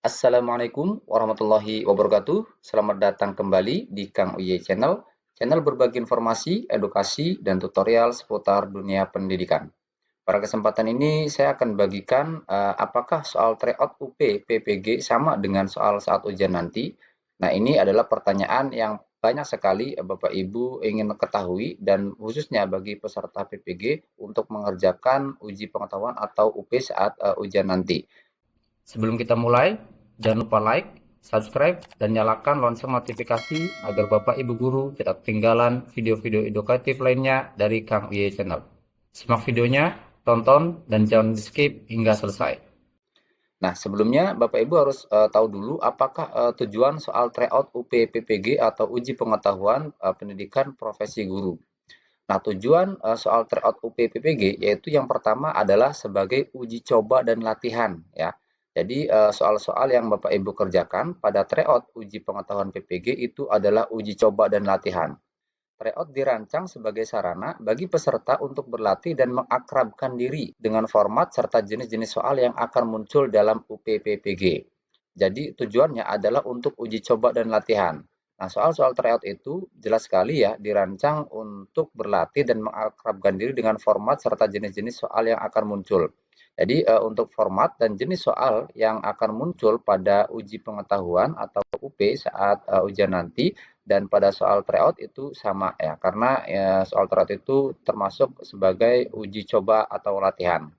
Assalamualaikum warahmatullahi wabarakatuh. Selamat datang kembali di Kang Uye Channel, channel berbagi informasi, edukasi, dan tutorial seputar dunia pendidikan. Pada kesempatan ini saya akan bagikan apakah soal tryout UP PPG sama dengan soal saat ujian nanti. Nah, ini adalah pertanyaan yang banyak sekali Bapak Ibu ingin ketahui dan khususnya bagi peserta PPG untuk mengerjakan uji pengetahuan atau UP saat ujian nanti. Sebelum kita mulai, jangan lupa like, subscribe, dan nyalakan lonceng notifikasi agar Bapak Ibu Guru tidak ketinggalan video-video edukatif lainnya dari Kang Uye Channel. Simak videonya, tonton, dan jangan di-skip hingga selesai. Nah, sebelumnya Bapak Ibu harus tahu dulu apakah tujuan soal tryout UP-PPG atau uji pengetahuan pendidikan profesi guru. Nah, tujuan soal tryout UP-PPG yaitu yang pertama adalah sebagai uji coba dan latihan ya. Jadi soal-soal yang Bapak Ibu kerjakan pada tryout uji pengetahuan PPG itu adalah uji coba dan latihan. Tryout dirancang sebagai sarana bagi peserta untuk berlatih dan mengakrabkan diri dengan format serta jenis-jenis soal yang akan muncul dalam UP-PPG. Jadi tujuannya adalah untuk uji coba dan latihan. Nah, soal-soal tryout itu jelas sekali ya dirancang untuk berlatih dan mengakrabkan diri dengan format serta jenis-jenis soal yang akan muncul. Jadi untuk format dan jenis soal yang akan muncul pada uji pengetahuan atau UP saat ujian nanti dan pada soal tryout itu sama ya, karena ya, soal tryout itu termasuk sebagai uji coba atau latihan.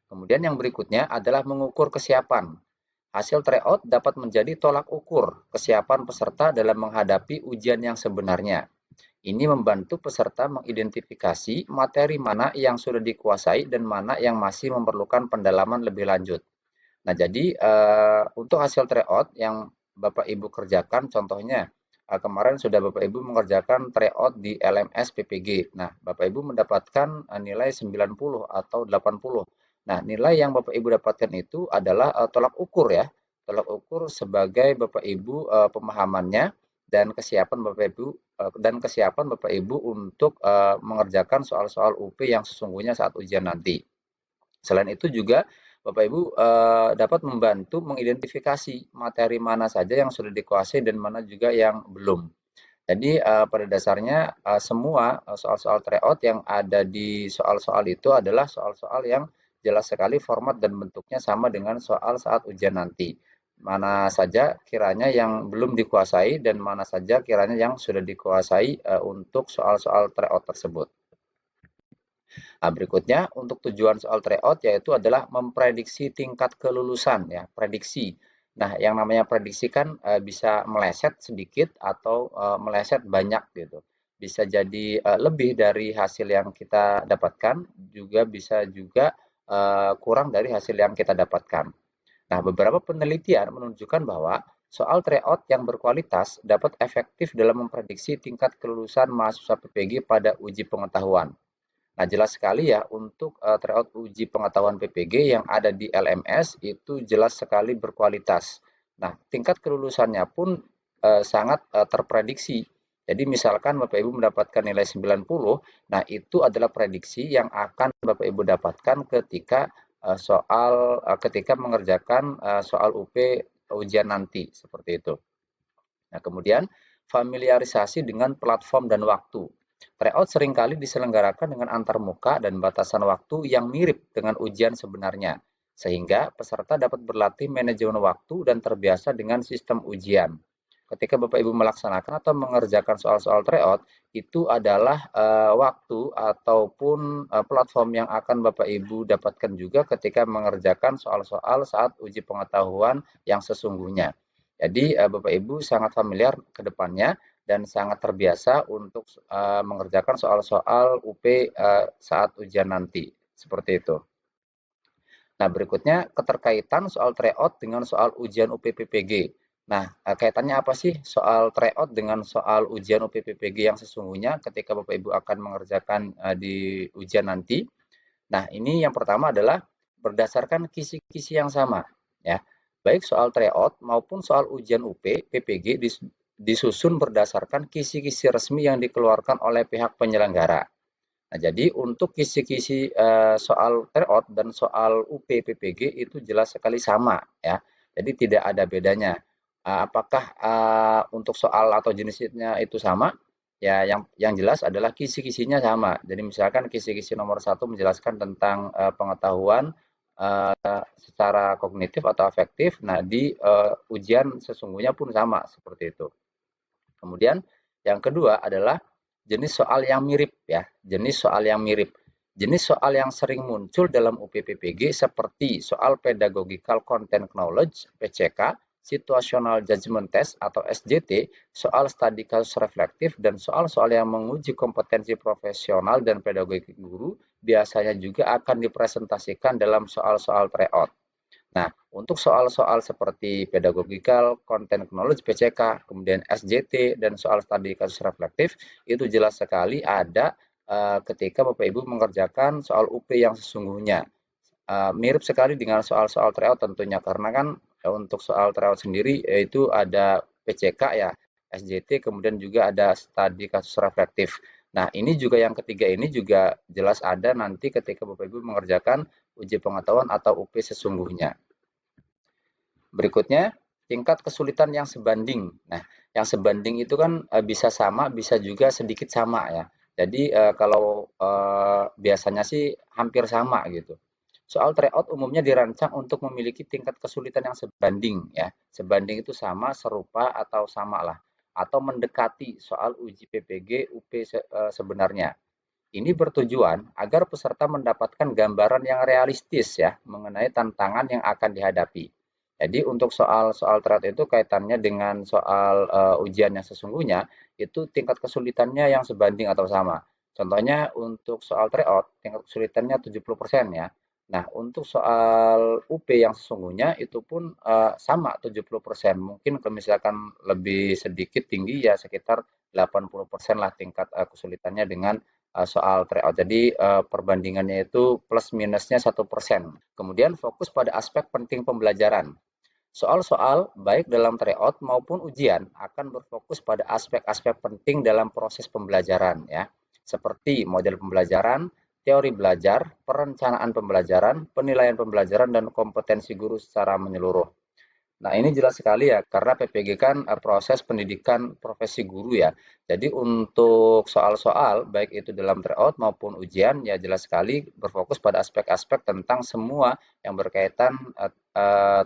Kemudian yang berikutnya adalah mengukur kesiapan. Hasil tryout dapat menjadi tolak ukur kesiapan peserta dalam menghadapi ujian yang sebenarnya. Ini membantu peserta mengidentifikasi materi mana yang sudah dikuasai dan mana yang masih memerlukan pendalaman lebih lanjut. Nah, jadi untuk hasil tryout yang Bapak Ibu kerjakan, contohnya kemarin sudah Bapak Ibu mengerjakan tryout di LMS PPG. Nah, Bapak Ibu mendapatkan nilai 90 atau 80. Nah, nilai yang Bapak Ibu dapatkan itu adalah tolak ukur ya, tolak ukur sebagai Bapak Ibu pemahamannya dan kesiapan Bapak Ibu Bapak Ibu untuk mengerjakan soal-soal UP yang sesungguhnya saat ujian nanti. Selain itu juga Bapak Ibu dapat membantu mengidentifikasi materi mana saja yang sudah dikuasai dan mana juga yang belum. Jadi pada dasarnya semua soal-soal tryout yang ada di soal-soal itu adalah soal-soal yang jelas sekali format dan bentuknya sama dengan soal saat ujian nanti. Mana saja kiranya yang belum dikuasai dan mana saja kiranya yang sudah dikuasai untuk soal-soal tryout tersebut. Nah, berikutnya untuk tujuan soal tryout yaitu adalah memprediksi tingkat kelulusan ya, prediksi. Nah, yang namanya prediksi kan bisa meleset sedikit atau meleset banyak gitu. Bisa jadi lebih dari hasil yang kita dapatkan, juga bisa juga kurang dari hasil yang kita dapatkan. Nah, beberapa penelitian menunjukkan bahwa soal tryout yang berkualitas dapat efektif dalam memprediksi tingkat kelulusan mahasiswa PPG pada uji pengetahuan. Nah, jelas sekali ya untuk tryout uji pengetahuan PPG yang ada di LMS itu jelas sekali berkualitas. Nah, tingkat kelulusannya pun sangat terprediksi. Jadi misalkan Bapak Ibu mendapatkan nilai 90, nah itu adalah prediksi yang akan Bapak Ibu dapatkan ketika ketika mengerjakan soal UP ujian nanti seperti itu. Nah, kemudian familiarisasi dengan platform dan waktu. Tryout seringkali diselenggarakan dengan antarmuka dan batasan waktu yang mirip dengan ujian sebenarnya, sehingga peserta dapat berlatih manajemen waktu dan terbiasa dengan sistem ujian. Ketika Bapak Ibu melaksanakan atau mengerjakan soal-soal tryout, itu adalah waktu ataupun platform yang akan Bapak Ibu dapatkan juga ketika mengerjakan soal-soal saat uji pengetahuan yang sesungguhnya. Jadi Bapak Ibu sangat familiar ke depannya dan sangat terbiasa untuk mengerjakan soal-soal UP saat ujian nanti, seperti itu. Nah, berikutnya keterkaitan soal tryout dengan soal ujian UP-PPG. Nah, kaitannya apa sih soal tryout dengan soal ujian UP-PPG yang sesungguhnya ketika Bapak Ibu akan mengerjakan di ujian nanti? Nah, ini yang pertama adalah berdasarkan kisi-kisi yang sama, ya. Baik soal tryout maupun soal ujian UP, PPG disusun berdasarkan kisi-kisi resmi yang dikeluarkan oleh pihak penyelenggara. Nah, jadi untuk kisi-kisi soal tryout dan soal UP, PPG itu jelas sekali sama, ya. Jadi tidak ada bedanya. Apakah untuk soal atau jenisnya itu sama? Ya, yang jelas adalah kisi-kisinya sama. Jadi misalkan kisi-kisi nomor satu menjelaskan tentang pengetahuan secara kognitif atau afektif. Nah, di ujian sesungguhnya pun sama seperti itu. Kemudian yang kedua adalah jenis soal yang mirip ya, jenis soal yang mirip. Jenis soal yang sering muncul dalam UPPPG seperti soal pedagogical content knowledge (PCK), situational judgment test atau SJT, soal studi kasus reflektif, dan soal-soal yang menguji kompetensi profesional dan pedagogik guru biasanya juga akan dipresentasikan dalam soal-soal tryout. Nah, untuk soal-soal seperti pedagogical, content knowledge (PCK), kemudian SJT, dan soal studi kasus reflektif, itu jelas sekali ada ketika Bapak Ibu mengerjakan soal UP yang sesungguhnya. Mirip sekali dengan soal-soal tryout tentunya, karena kan untuk soal tryout sendiri yaitu ada PCK ya, SJT, kemudian juga ada studi kasus reflektif. Nah, ini juga yang ketiga ini juga jelas ada nanti ketika Bapak Ibu mengerjakan uji pengetahuan atau UP sesungguhnya. Berikutnya, tingkat kesulitan yang sebanding. Nah, yang sebanding itu kan bisa sama, bisa juga sedikit sama ya. Jadi kalau biasanya sih hampir sama gitu. Soal tryout umumnya dirancang untuk memiliki tingkat kesulitan yang sebanding ya. Sebanding itu sama, serupa, atau sama lah. Atau mendekati soal uji PPG UP sebenarnya. Ini bertujuan agar peserta mendapatkan gambaran yang realistis ya mengenai tantangan yang akan dihadapi. Jadi untuk soal-soal tryout itu kaitannya dengan soal ujian yang sesungguhnya itu tingkat kesulitannya yang sebanding atau sama. Contohnya untuk soal tryout tingkat kesulitannya 70% ya. Nah, untuk soal UP yang sesungguhnya itu pun sama 70%. Mungkin kalau misalkan lebih sedikit tinggi ya sekitar 80% lah tingkat kesulitannya dengan soal tryout. Jadi perbandingannya itu plus minusnya 1%. Kemudian fokus pada aspek penting pembelajaran. Soal-soal baik dalam tryout maupun ujian akan berfokus pada aspek-aspek penting dalam proses pembelajaran ya. Seperti model pembelajaran, teori belajar, perencanaan pembelajaran, penilaian pembelajaran, dan kompetensi guru secara menyeluruh. Nah, ini jelas sekali ya, karena PPG kan proses pendidikan profesi guru ya. Jadi untuk soal-soal, baik itu dalam tryout maupun ujian, ya jelas sekali berfokus pada aspek-aspek tentang semua yang berkaitan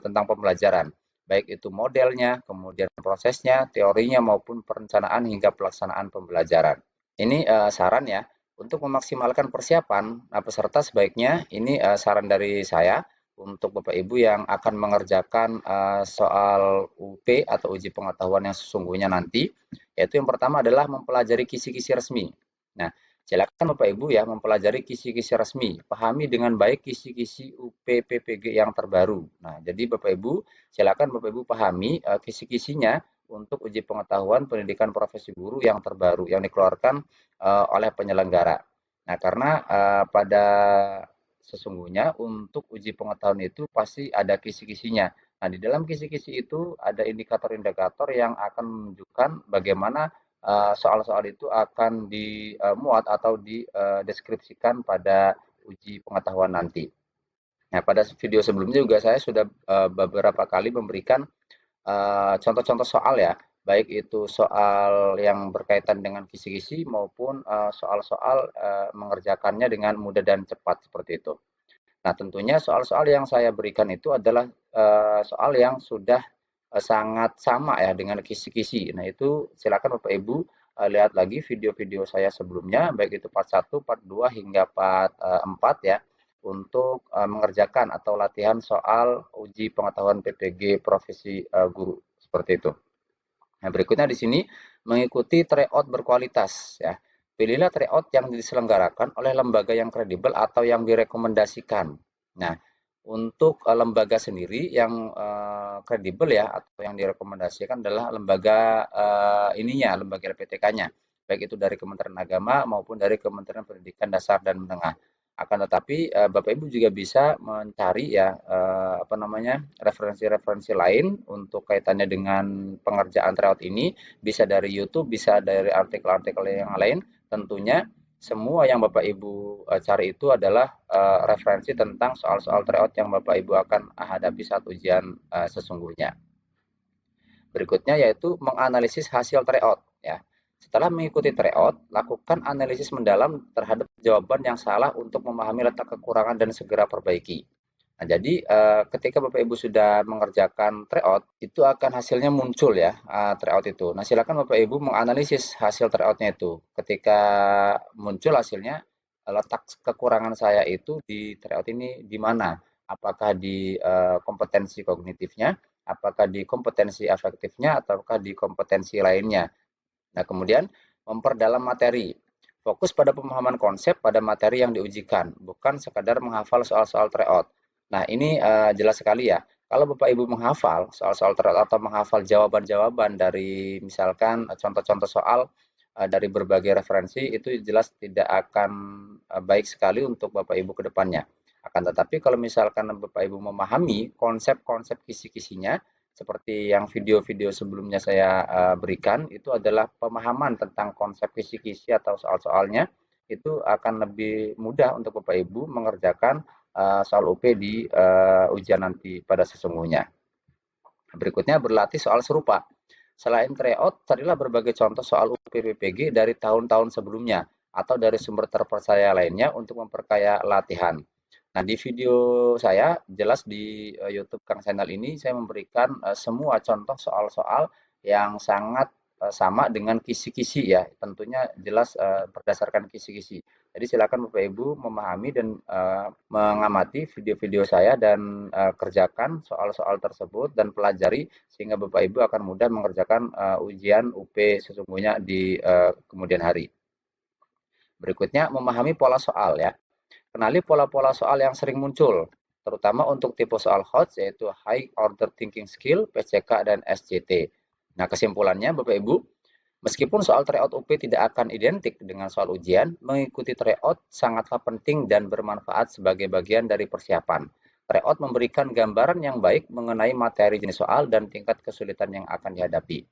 tentang pembelajaran. Baik itu modelnya, kemudian prosesnya, teorinya, maupun perencanaan hingga pelaksanaan pembelajaran. Ini saran ya, untuk memaksimalkan persiapan peserta sebaiknya, ini saran dari saya, untuk Bapak Ibu yang akan mengerjakan soal UP atau uji pengetahuan yang sesungguhnya nanti, yaitu yang pertama adalah mempelajari kisi-kisi resmi. Nah, silakan Bapak Ibu ya mempelajari kisi-kisi resmi, pahami dengan baik kisi-kisi UP PPG yang terbaru. Nah, jadi Bapak Ibu silakan Bapak Ibu pahami kisi-kisinya untuk uji pengetahuan pendidikan profesi guru yang terbaru yang dikeluarkan oleh penyelenggara. Nah, karena pada sesungguhnya untuk uji pengetahuan itu pasti ada kisi-kisinya. Nah, di dalam kisi-kisi itu ada indikator-indikator yang akan menunjukkan bagaimana soal-soal itu akan dimuat atau dideskripsikan pada uji pengetahuan nanti. Nah, pada video sebelumnya juga saya sudah beberapa kali memberikan contoh-contoh soal ya, baik itu soal yang berkaitan dengan kisi-kisi maupun soal-soal mengerjakannya dengan mudah dan cepat seperti itu. Nah, tentunya soal-soal yang saya berikan itu adalah soal yang sudah sangat sama ya dengan kisi-kisi. Nah, itu silakan Bapak Ibu lihat lagi video-video saya sebelumnya, baik itu part 1, part 2, hingga part 4 ya, untuk mengerjakan atau latihan soal uji pengetahuan PPG profesi guru, seperti itu. Nah, berikutnya di sini mengikuti tryout berkualitas ya. Pilihlah tryout yang diselenggarakan oleh lembaga yang kredibel atau yang direkomendasikan. Nah, untuk lembaga sendiri yang kredibel ya atau yang direkomendasikan adalah lembaga lembaga LPTK-nya, baik itu dari Kementerian Agama maupun dari Kementerian Pendidikan Dasar dan Menengah. Akan tetapi Bapak Ibu juga bisa mencari ya referensi-referensi lain untuk kaitannya dengan pengerjaan tryout ini, bisa dari YouTube, bisa dari artikel-artikel yang lain tentunya. semua yang Bapak Ibu cari itu adalah referensi tentang soal-soal tryout yang Bapak Ibu akan hadapi saat ujian sesungguhnya. Berikutnya yaitu menganalisis hasil tryout ya. Setelah mengikuti tryout, lakukan analisis mendalam terhadap jawaban yang salah untuk memahami letak kekurangan dan segera perbaiki. Nah, jadi ketika Bapak Ibu sudah mengerjakan tryout, itu akan hasilnya muncul ya, tryout itu. Nah, silakan Bapak Ibu menganalisis hasil tryoutnya itu. Ketika muncul hasilnya, letak kekurangan saya itu di tryout ini di mana? Apakah di kompetensi kognitifnya, apakah di kompetensi afektifnya, ataukah di kompetensi lainnya. Nah, kemudian memperdalam materi. Fokus pada pemahaman konsep pada materi yang diujikan, bukan sekadar menghafal soal-soal tryout. Nah, ini jelas sekali ya. Kalau Bapak Ibu menghafal soal-soal tryout atau menghafal jawaban-jawaban dari misalkan contoh-contoh soal dari berbagai referensi, itu jelas tidak akan baik sekali untuk Bapak Ibu ke depannya. Akan tetapi kalau misalkan Bapak Ibu memahami konsep-konsep kisi-kisinya, seperti yang video-video sebelumnya saya berikan, itu adalah pemahaman tentang konsep kisi-kisi atau soal-soalnya, itu akan lebih mudah untuk Bapak Ibu mengerjakan soal UP di ujian nanti pada sesungguhnya. Berikutnya berlatih soal serupa. Selain tryout, carilah berbagai contoh soal UPPPG dari tahun-tahun sebelumnya atau dari sumber terpercaya lainnya untuk memperkaya latihan. Nah, di video saya jelas di YouTube Kang Channel ini saya memberikan semua contoh soal-soal yang sangat sama dengan kisi-kisi ya. Tentunya jelas berdasarkan kisi-kisi. Jadi silakan Bapak Ibu memahami dan mengamati video-video saya dan kerjakan soal-soal tersebut dan pelajari sehingga Bapak Ibu akan mudah mengerjakan ujian UP sesungguhnya di kemudian hari. Berikutnya memahami pola soal ya. Kenali pola-pola soal yang sering muncul, terutama untuk tipe soal HOTS yaitu High Order Thinking Skill, PCK, dan SCT. Nah, kesimpulannya Bapak Ibu, meskipun soal tryout UP tidak akan identik dengan soal ujian, mengikuti tryout sangatlah penting dan bermanfaat sebagai bagian dari persiapan. Tryout memberikan gambaran yang baik mengenai materi jenis soal dan tingkat kesulitan yang akan dihadapi.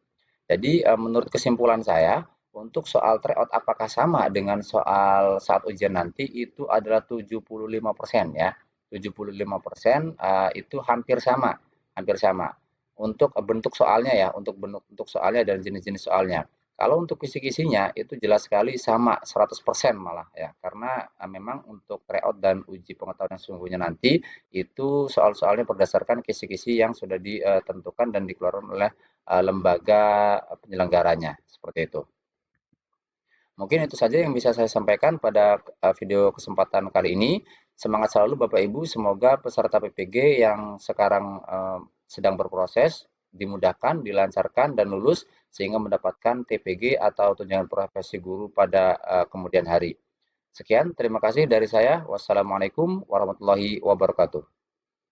Jadi menurut kesimpulan saya, untuk soal tryout apakah sama dengan soal saat ujian nanti itu adalah 75% ya. 75% itu hampir sama, hampir sama. Untuk bentuk soalnya ya, untuk bentuk soalnya dan jenis-jenis soalnya. Kalau untuk kisi-kisinya itu jelas sekali sama 100% malah ya. Karena memang untuk tryout dan uji pengetahuan yang sesungguhnya nanti itu soal-soalnya berdasarkan kisi-kisi yang sudah ditentukan dan dikeluarkan oleh lembaga penyelenggaranya, seperti itu. Mungkin itu saja yang bisa saya sampaikan pada video kesempatan kali ini. Semangat selalu Bapak Ibu, semoga peserta PPG yang sekarang sedang berproses dimudahkan, dilancarkan, dan lulus sehingga mendapatkan TPG atau tunjangan profesi guru pada kemudian hari. Sekian, terima kasih dari saya. Wassalamualaikum warahmatullahi wabarakatuh.